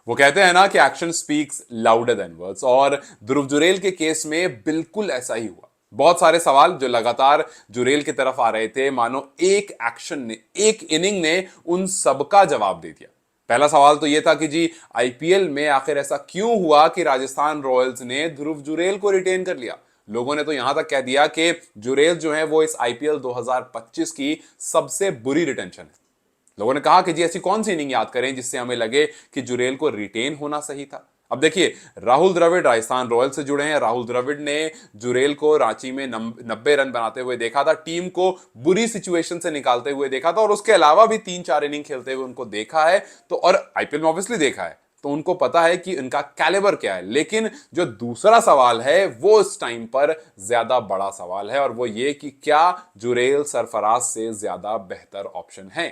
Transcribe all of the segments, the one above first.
वो कहते हैं ना कि action speaks louder than words, और ध्रुव जुरेल के केस में बिल्कुल ऐसा ही हुआ। बहुत सारे सवाल जो लगातार जुरेल की तरफ आ रहे थे, मानो एक एक्शन ने, एक इनिंग ने उन सबका जवाब दे दिया। पहला सवाल तो यह था कि जी आईपीएल में आखिर ऐसा क्यों हुआ कि राजस्थान रॉयल्स ने ध्रुव जुरेल को रिटेन कर लिया। लोगों ने तो यहां तक कह दिया कि जुरेल जो है वो इस आईपीएल 2025 की सबसे बुरी रिटेंशन है। लोगों ने कहा कि जी ऐसी कौन सी इनिंग याद करें जिससे हमें लगे कि जुरेल को रिटेन होना सही था। अब देखिए, राहुल द्रविड़ राजस्थान रॉयल्स से जुड़े हैं। राहुल द्रविड़ ने जुरेल को रांची में 90 रन बनाते हुए देखा था, टीम को बुरी सिचुएशन से निकालते हुए देखा था, और उसके अलावा भी 3-4 इनिंग खेलते हुए उनको देखा है। तो और आईपीएल में ऑब्वियसली देखा है, तो उनको पता है कि इनका कैलिबर क्या है। लेकिन जो दूसरा सवाल है वो इस टाइम पर ज्यादा बड़ा सवाल है, और वो ये कि क्या जुरेल सरफराज से ज्यादा बेहतर ऑप्शन है।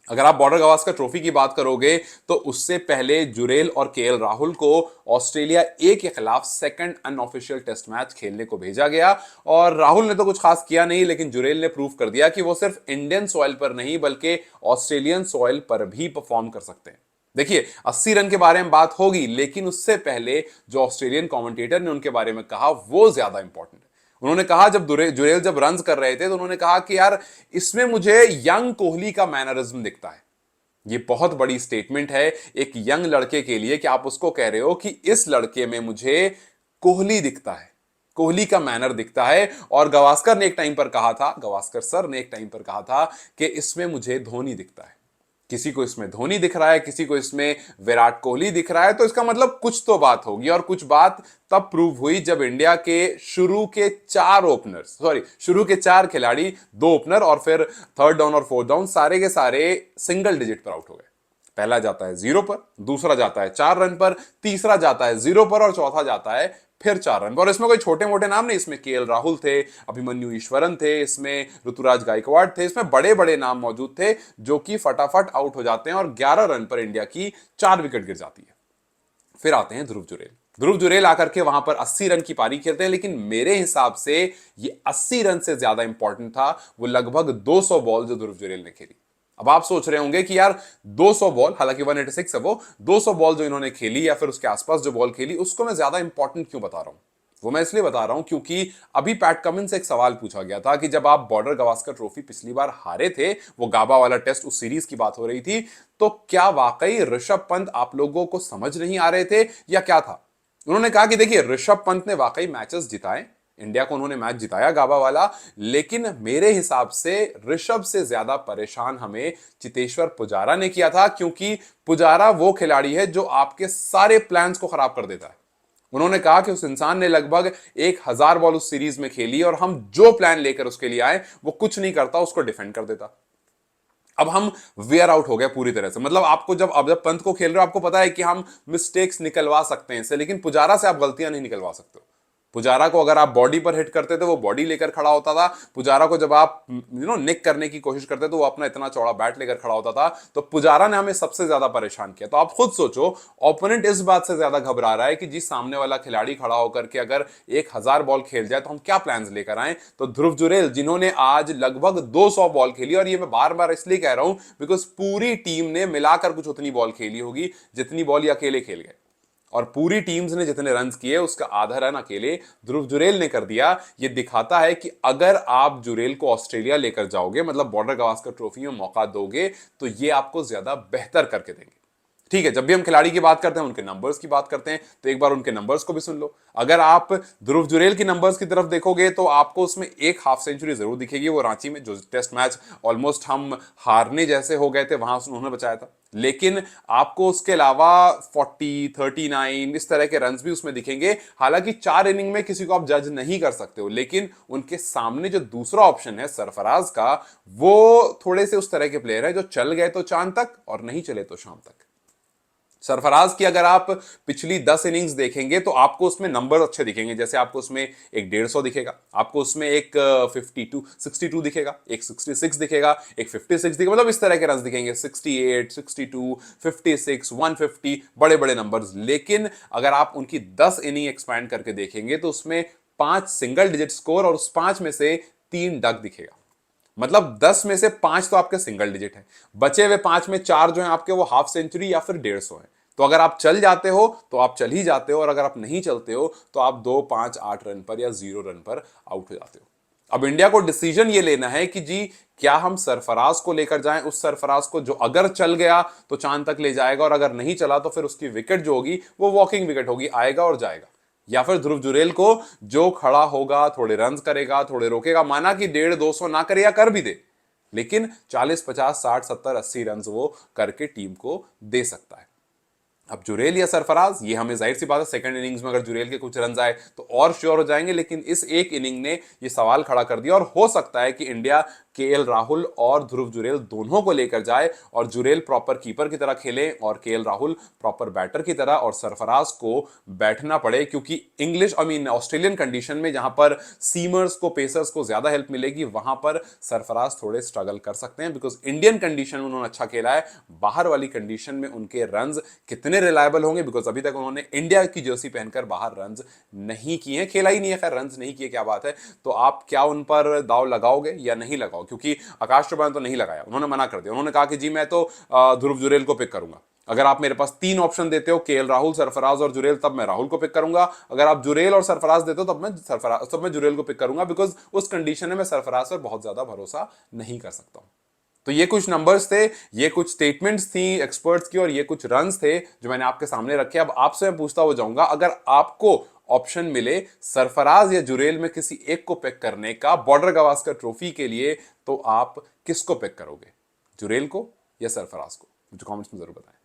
अगर आप बॉर्डर गावस्कर ट्रॉफी की बात करोगे तो उससे पहले जुरेल और केएल राहुल को ऑस्ट्रेलिया ए के खिलाफ सेकंड अनऑफिशियल टेस्ट मैच खेलने को भेजा गया, और राहुल ने तो कुछ खास किया नहीं, लेकिन जुरेल ने प्रूव कर दिया कि वो सिर्फ इंडियन सॉइल पर नहीं बल्कि ऑस्ट्रेलियन सॉइल पर भी परफॉर्म कर सकते हैं। देखिए, 80 रन के बारे में बात होगी, लेकिन उससे पहले जो ऑस्ट्रेलियन कमेंटेटर ने उनके बारे में कहा वो ज्यादा इंपॉर्टेंट है। उन्होंने कहा, जब जुरेल जब रन्स कर रहे थे तो उन्होंने कहा कि यार इसमें मुझे यंग कोहली का मैनरिज्म दिखता है। ये बहुत बड़ी स्टेटमेंट है एक यंग लड़के के लिए कि आप उसको कह रहे हो कि इस लड़के में मुझे कोहली दिखता है, कोहली का मैनर दिखता है। और गावस्कर ने एक टाइम पर कहा था, गावस्कर सर ने एक टाइम पर कहा था कि इसमें मुझे धोनी दिखता है। किसी को इसमें धोनी दिख रहा है, किसी को इसमें विराट कोहली दिख रहा है, तो इसका मतलब कुछ तो बात होगी। और कुछ बात तब प्रूव हुई जब इंडिया के शुरू के 4 खिलाड़ी, 2 ओपनर और फिर थर्ड डाउन और फोर्थ डाउन, सारे के सारे सिंगल डिजिट पर आउट हो गए। पहला जाता है 0 पर, दूसरा जाता है 4 रन पर, तीसरा जाता है 0 पर, और चौथा जाता है फिर 4 रन पर। और इसमें कोई छोटे मोटे नाम नहीं, इसमें केएल राहुल थे, अभिमन्यु ईश्वरन थे, इसमें ऋतुराज गायकवाड़ थे, इसमें बड़े बड़े नाम मौजूद थे जो कि फटाफट आउट हो जाते हैं, और 11 रन पर इंडिया की 4 विकेट गिर जाती है। फिर आते हैं ध्रुव जुरेल। ध्रुव जुरेल आकर के वहां पर 80 रन की पारी खेलते हैं, लेकिन मेरे हिसाब से ये 80 रन से ज्यादा इंपॉर्टेंट था वो लगभग 200 बॉल जो ध्रुव जुरेल ने खेली। अब आप सोच रहे होंगे कि यार 200 बॉल, हालांकि 186 है वो, 200 बॉल जो इन्होंने खेली या फिर उसके आसपास जो बॉल खेली, उसको मैं ज्यादा इंपॉर्टेंट क्यों बता रहा हूं। वो मैं इसलिए बता रहा हूं क्योंकि अभी पैट कमिंस से एक सवाल पूछा गया था कि जब आप बॉर्डर गावस्कर ट्रॉफी पिछली बार हारे थे, वो गाबा वाला टेस्ट, उस सीरीज की बात हो रही थी, तो क्या वाकई ऋषभ पंत आप लोगों को समझ नहीं आ रहे थे या क्या था। उन्होंने कहा कि देखिए, ऋषभ पंत ने वाकई मैचेस जिताए, इंडिया को उन्होंने मैच जिताया गाबा वाला, लेकिन मेरे हिसाब से ऋषभ से ज्यादा परेशान हमें चितेश्वर पुजारा ने किया था, क्योंकि पुजारा वो खिलाड़ी है जो आपके सारे प्लान्स को खराब कर देता है। उन्होंने कहा कि उस इंसान ने लगभग 1000 बॉल उस सीरीज में खेली, और हम जो प्लान लेकर उसके लिए आए वो कुछ नहीं करता, उसको डिफेंड कर देता। अब हम वेयर आउट हो गए पूरी तरह से। मतलब आपको जब पंत को खेल रहे हो, आपको पता है कि हम मिस्टेक्स निकलवा सकते हैं इससे, लेकिन पुजारा से आप गलतियां नहीं निकलवा सकते हो। पुजारा को अगर आप बॉडी पर हिट करते थे वो बॉडी लेकर खड़ा होता था। पुजारा को जब आप निक करने की कोशिश करते तो वो अपना इतना चौड़ा बैट लेकर खड़ा होता था। तो पुजारा ने हमें सबसे ज्यादा परेशान किया। तो आप खुद सोचो, ओपोनेंट इस बात से ज्यादा घबरा रहा है कि जी सामने वाला खिलाड़ी खड़ा होकर के अगर 1000 बॉल खेल जाए तो हम क्या प्लान्स लेकर आए। तो ध्रुव जुरेल जिन्होंने आज लगभग 200 बॉल खेली, और ये मैं बार बार इसलिए कह रहा हूं बिकॉज पूरी टीम ने मिलाकर कुछ उतनी बॉल खेली होगी जितनी बॉल ये अकेले खेल गए, और पूरी टीम्स ने जितने रन्स किए उसका आधा रन अकेले ध्रुव जुरेल ने कर दिया। ये दिखाता है कि अगर आप जुरेल को ऑस्ट्रेलिया लेकर जाओगे, मतलब बॉर्डर गावस्कर ट्रॉफी में मौका दोगे, तो ये आपको ज्यादा बेहतर करके देंगे। ठीक है, जब भी हम खिलाड़ी की बात करते हैं, उनके नंबर्स की बात करते हैं, तो एक बार उनके नंबर्स को भी सुन लो। अगर आप ध्रुव जुरेल की नंबर्स की तरफ देखोगे तो आपको उसमें एक हाफ सेंचुरी जरूर दिखेगी, वो रांची में जो टेस्ट मैच ऑलमोस्ट हम हारने जैसे हो गए थे वहां उन्होंने बचाया था। लेकिन आपको उसके अलावा 40, 39 इस तरह के रन्स भी उसमें दिखेंगे। हालांकि 4 इनिंग में किसी को आप जज नहीं कर सकते हो, लेकिन उनके सामने जो दूसरा ऑप्शन है सरफराज का, वो थोड़े से उस तरह के प्लेयर है जो चल गए तो चांद तक और नहीं चले तो शाम तक। सरफराज की अगर आप पिछली 10 इनिंग्स देखेंगे तो आपको उसमें नंबर अच्छे दिखेंगे। जैसे आपको उसमें एक 150 दिखेगा, आपको उसमें एक 62 दिखेगा, एक 66 दिखेगा, एक 56 दिखेगा, मतलब इस तरह के रन दिखेंगे, 68, 62, 56, 150, बड़े बड़े नंबर्स। लेकिन अगर आप उनकी 10 इनिंग एक्सपैंड करके देखेंगे तो उसमें 5 सिंगल डिजिट स्कोर, और उस 5 में से 3 डक दिखेगा। मतलब 10 में से 5 तो आपके सिंगल डिजिट है, बचे हुए 5 में 4 जो है आपके वो हाफ सेंचुरी या फिर 150 है। तो अगर आप चल जाते हो तो आप चल ही जाते हो, और अगर आप नहीं चलते हो तो आप 2, 5, 8 रन पर या 0 रन पर आउट हो जाते हो। अब इंडिया को डिसीजन ये लेना है कि जी क्या हम सरफराज को लेकर जाएं, उस सरफराज को जो अगर चल गया तो चांद तक ले जाएगा, और अगर नहीं चला तो फिर उसकी विकेट जो होगी वो वॉकिंग विकेट होगी, आएगा और जाएगा। या फिर ध्रुव जुरेल को जो खड़ा होगा, थोड़े रन करेगा, थोड़े रोकेगा, माना कि 150, 200 ना करे या कर भी दे, लेकिन 40, 50, 60, 70, 80 रन वो करके टीम को दे सकता है। अब जुरेल या सरफराज, ये हमें जाहिर सी बात है सेकंड इनिंग्स में अगर जुरेल के कुछ रन आए तो और श्योर हो जाएंगे, लेकिन इस एक इनिंग ने ये सवाल खड़ा कर दिया, और हो सकता है कि इंडिया केएल राहुल और ध्रुव जुरेल दोनों को लेकर जाए, और जुरेल प्रॉपर कीपर की तरह खेले और केएल राहुल प्रॉपर बैटर की तरह, और सरफराज को बैठना पड़े, क्योंकि इंग्लिश ऑस्ट्रेलियन कंडीशन में जहां पर सीमर्स को, पेसर्स को ज्यादा हेल्प मिलेगी, वहां पर सरफराज थोड़े स्ट्रगल कर सकते हैं, बिकॉज इंडियन कंडीशन में उन्होंने अच्छा खेला है। बाहर वाली कंडीशन में उनके रन कितने रिलायबल होंगे, बिकॉज अभी तक उन्होंने इंडिया की जर्सी पहनकर बाहर रन नहीं किए, खेला ही नहीं है, खैर रन नहीं किए क्या बात है। तो आप क्या उन पर दाव लगाओगे या नहीं लगाओ, क्योंकि आकाश चोपड़ा ने तो नहीं लगाया, उन्होंने मना कर दिया, उन्होंने कहा कि जी मैं तो ध्रुव जुरेल को पिक करूंगा। अगर आप मेरे पास 3 ऑप्शन देते हो, केएल राहुल, सरफराज और जुरेल, तब मैं राहुल को पिक करूंगा। अगर आप जुरेल और सरफराज देते हो तब मैं जुरेल को पिक करूंगा, बिकॉज उस कंडीशन में मैं सरफराज पर बहुत ज्यादा भरोसा नहीं कर सकता हूं। तो ये कुछ नंबर्स थे, ये कुछ स्टेटमेंट्स थी एक्सपर्ट्स की, और ये कुछ रन्स थे जो मैंने आपके सामने रखे। अब आपसे मैं पूछता हो जाऊंगा, अगर आपको ऑप्शन मिले सरफराज या जुरेल में किसी एक को पिक करने का बॉर्डर गवास्कर ट्रॉफी के लिए, तो आप किसको पिक करोगे, जुरेल को या सरफराज को? मुझे कमेंट्स में जरूर बताएं।